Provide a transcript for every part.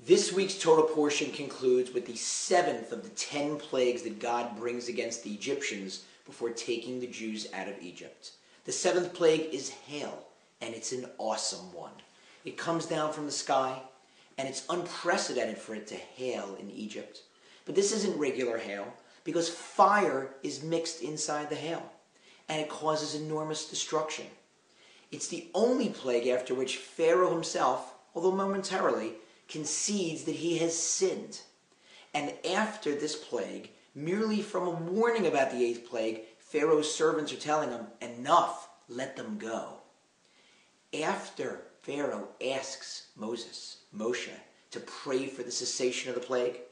This week's Torah portion concludes with the 7th of the 10 plagues that God brings against the Egyptians before taking the Jews out of Egypt. The 7th plague is hail, and it's an awesome one. It comes down from the sky, and it's unprecedented for it to hail in Egypt. But this isn't regular hail, because fire is mixed inside the hail, and it causes enormous destruction. It's the only plague after which Pharaoh himself, although momentarily, concedes that he has sinned. And after this plague, merely from a warning about the 8th plague, Pharaoh's servants are telling him, "Enough, let them go." After Pharaoh asks Moshe, to pray for the cessation of the plague,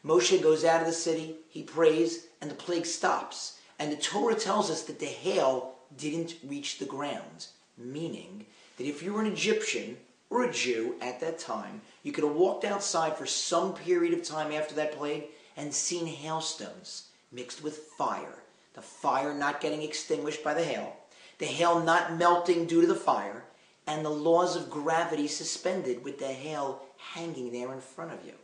Moshe goes out of the city, he prays, and the plague stops. And the Torah tells us that the hail didn't reach the ground, meaning that if you were an Egyptian or a Jew at that time, you could have walked outside for some period of time after that plague and seen hailstones mixed with fire, the fire not getting extinguished by the hail not melting due to the fire, and the laws of gravity suspended with the hail hanging there in front of you.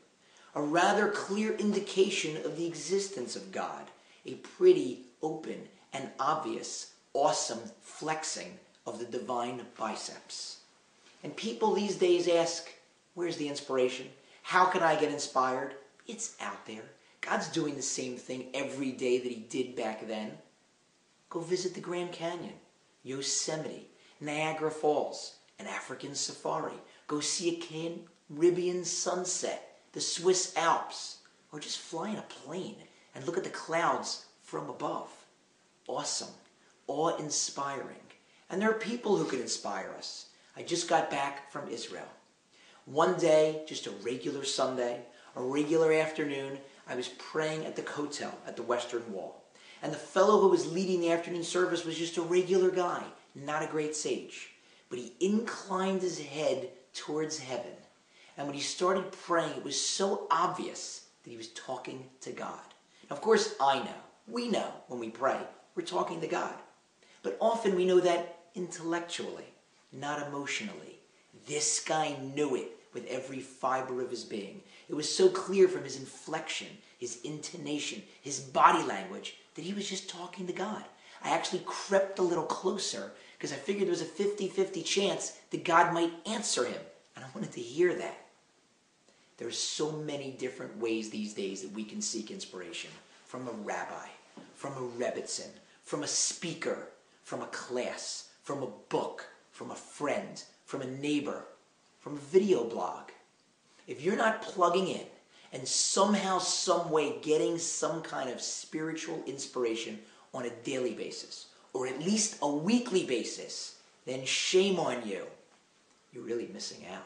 A rather clear indication of the existence of God, a pretty open and obvious, awesome flexing of the divine biceps. And people these days ask, where's the inspiration? How can I get inspired? It's out there. God's doing the same thing every day that he did back then. Go visit the Grand Canyon, Yosemite, Niagara Falls, an African safari. Go see a Caribbean sunset, the Swiss Alps, or just fly in a plane and look at the clouds from above. Awesome, awe-inspiring. And there are people who can inspire us. I just got back from Israel. One day, just a regular Sunday, a regular afternoon, I was praying at the Kotel at the Western Wall. And the fellow who was leading the afternoon service was just a regular guy, not a great sage. But he inclined his head towards heaven. And when he started praying, it was so obvious that he was talking to God. Now, of course, we know when we pray, we're talking to God. But often we know that intellectually, not emotionally. This guy knew it with every fiber of his being. It was so clear from his inflection, his intonation, his body language, that he was just talking to God. I actually crept a little closer because I figured there was a 50-50 chance that God might answer him. And I wanted to hear that. There's so many different ways these days that we can seek inspiration. From a rabbi, from a rebbitzin, from a speaker, from a class, from a book, from a friend, from a neighbor, from a video blog. If you're not plugging in and somehow, some way getting some kind of spiritual inspiration on a daily basis, or at least a weekly basis, then shame on you. You're really missing out.